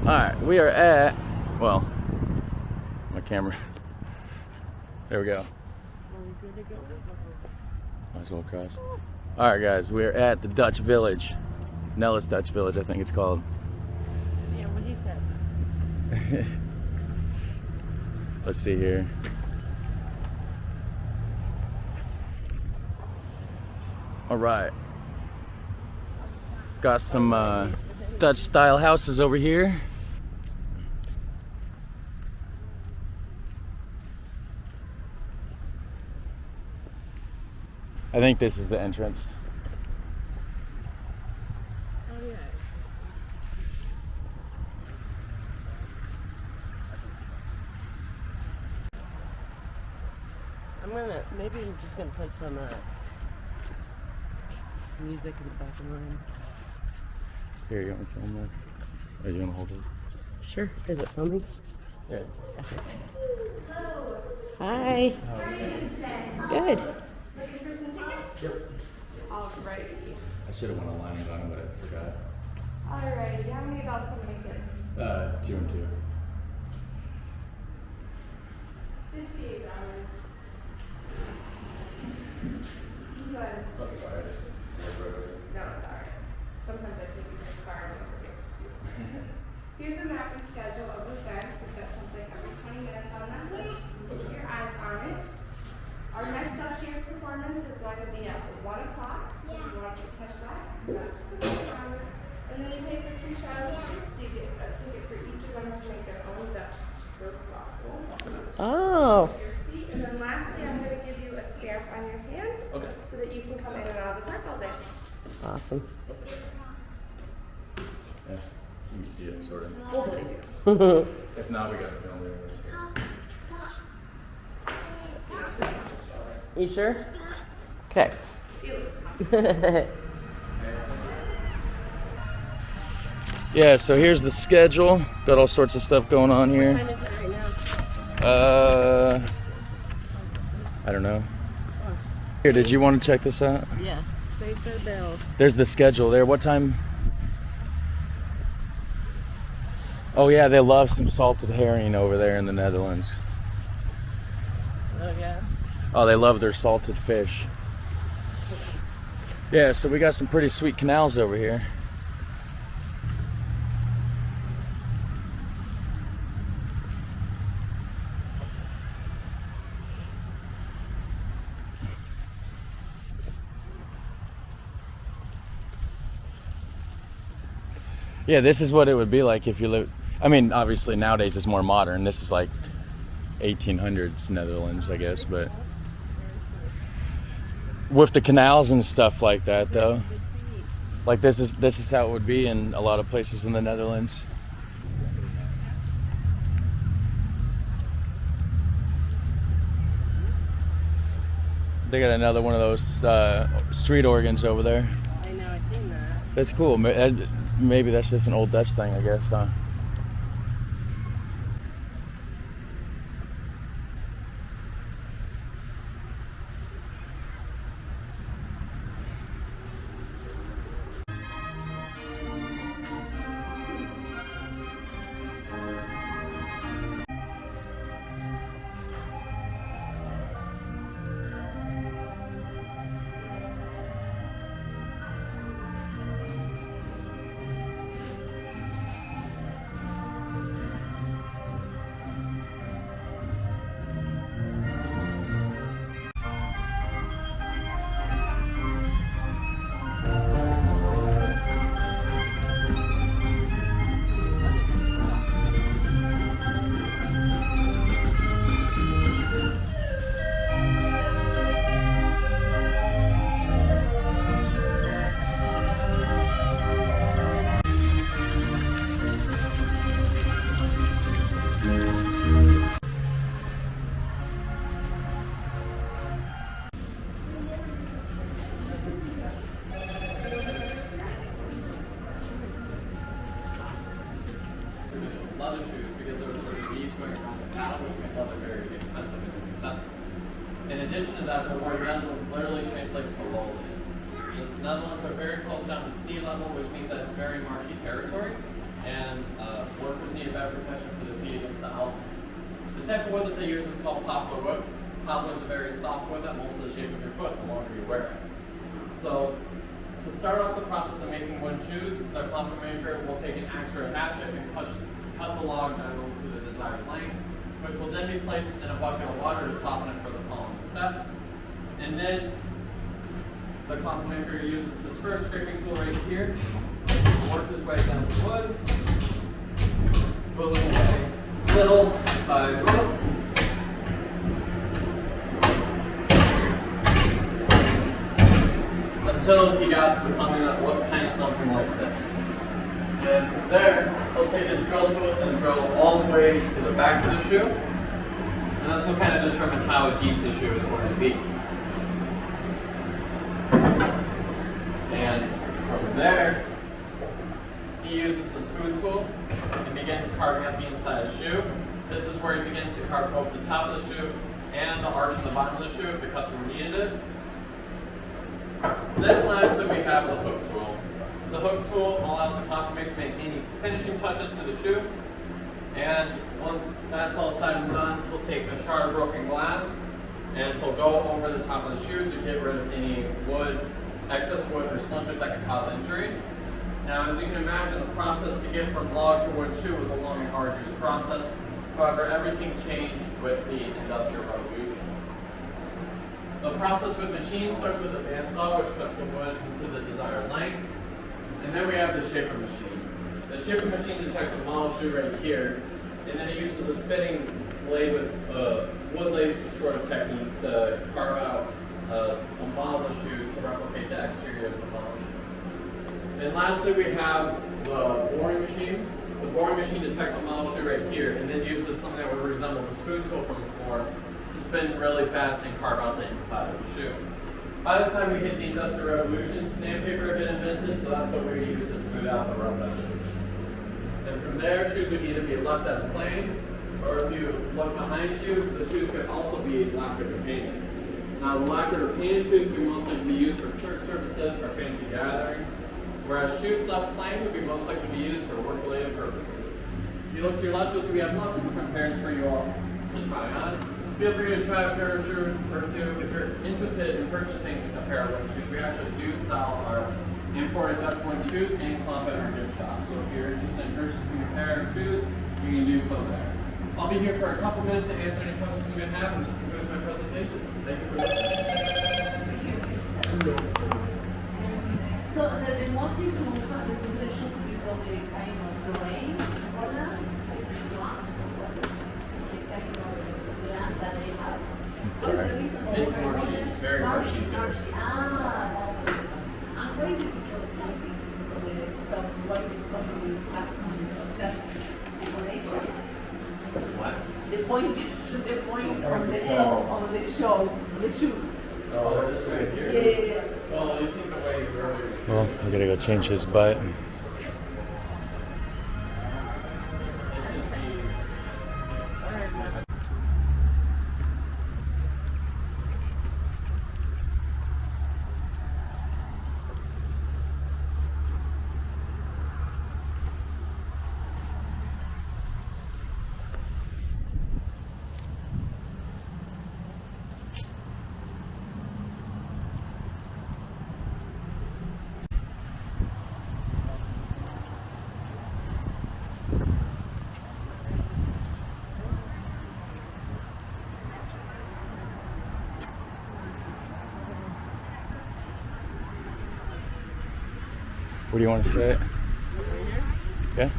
Alright, we are at, well, my camera. There we go. Might as well cross. Alright guys, we are at the Dutch Village. Nelis Dutch Village, I think it's called. Yeah, what he said. Let's see here. Alright. Got some Dutch style houses over here. I think this is the entrance. Oh yeah. Maybe I'm just gonna put some music in the back of the room. Here, you want me to film this? Or you want to hold it? Sure. Is it filming? Yeah. Hi. How are you doing today? Good. Looking for some tickets? Yep. Alrighty. I should have went online and got them, but I forgot. Alrighty. How many adults, how many kids? 2 and 2. $58. Go ahead. Oh, sorry, I just went right over. No, it's alright. Sometimes I take you this far and I forget to do. Here's a map and schedule of events. We've got something every 20 minutes on that list. Keep your eyes on it. Our next Celsius performance is going to be at 1 o'clock. So if you want to catch that, that's just a bit longer. And then you pay for 2 child's so you get a ticket for each of them to make their own Dutch stroke waffle. Oh. Your seat. And then lastly, I'm going to give you a stamp on your hand. Okay. So that you can come in and out of the park all day. Awesome. Yeah, you can see it, sort of. We'll believe you. If not, we got to film there. You sure? Okay. Yeah, so here's the schedule. Got all sorts of stuff going on What here. time is it right now? I don't know. Here, did you want to check this out? Yeah. Save their bill. There's the schedule there. What time? Oh yeah, they love some salted herring over there in the Netherlands. Oh yeah. Oh, they love their salted fish. Yeah, so we got some pretty sweet canals over here. Yeah, this is what it would be like if you live. I mean, obviously nowadays it's more modern. This is like 1800s Netherlands, I guess, but with the canals and stuff like that, though. Like this is how it would be in a lot of places in the Netherlands. They got another one of those street organs over there. I know. I've seen that. That's cool. Maybe that's just an old Dutch thing, I guess, huh? Leather shoes because there were sort of needs going around the canal, which made leather very expensive and inaccessible. In addition to that, the word Netherlands literally translates to lowlands. The Netherlands are very close down to sea level, which means that it's very marshy territory, and workers type of wood that they use is called poplar wood. Poplar is a very soft wood that molds the shape of your foot the longer you wear it. So to start off the process of making wooden shoes, the Klompen maker will take an axe or a hatchet and cut the log down to the desired length, which will then be placed in a bucket of water to soften it for the following steps. And then the Klompen maker uses this first scraping tool right here to work his way down the wood, building away little by little. Until he got to something that looked kind of something like this. And from there, he'll take his drill tool and drill all the way to the back of the shoe. And this will kind of determine how deep the shoe is going to be. And from there, he uses the spoon tool and begins carving out the inside of the shoe. This is where he begins to carve both the top of the shoe and the arch on the bottom of the shoe if the customer needed it. Then lastly, we have the hook tool. The hook tool allows the Klompen maker to make any finishing touches to the shoe. And once that's all said and done, he'll take a shard of broken glass and he'll go over the top of the shoe to get rid of any wood, excess wood or splinters that could cause injury. Now, as you can imagine, the process to get from log to wooden shoe was a long and arduous process. However, everything changed with the Industrial Revolution. The process with machines starts with a bandsaw, which cuts the wood into the desired length. And then we have the shaper machine. The shaper machine detects a model shoe right here, and then it uses a spinning blade with a wood lathe sort of technique to carve out a model of the shoe to replicate the exterior of the model shoe. And lastly, we have the boring machine. The boring machine detects a model shoe right here, and then uses something that would resemble the spoon tool from before to spin really fast and carve out the inside of the shoe. By the time we hit the Industrial Revolution, sandpaper had been invented, so that's what we use to smooth out the rough edges. And from there, shoes would either be left as plain, or if you look behind you, the shoes could also be lacquered or painted. Now, the lacquered or painted shoes would most likely be used for church services or fancy gatherings, whereas shoes left plain would be most likely be used for work-related purposes. If you look to your left, you'll see we have lots of different pairs for you all to try on. Feel free to try a pair of shoes or two. If you're interested in purchasing a pair of wooden shoes, we actually do sell our imported Dutch wooden shoes in Klompen at our gift shop. So if you're interested in purchasing a pair of shoes, you can do so there. I'll be here for a couple minutes to answer any questions you may have, and this concludes my presentation. Thank you for listening. So the motive to move on the shoes because they kind of the rain or not, it's like the swamp, so what the kind of land that they have. What is the reason for It's marshy, very marshy too. I'm waiting because why the company have just decoration. What? The point on the end of the show, the shoe. Oh, they're just right here? Yes. Well, you think the way earlier. Well, we gotta go change his butt. What do you want to say? Yeah.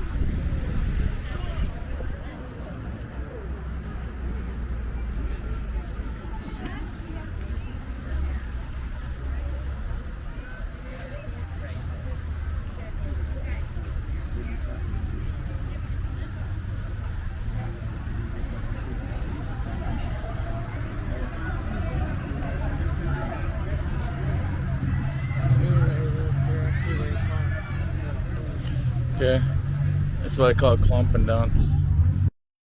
Okay, that's what I call Klompen dance.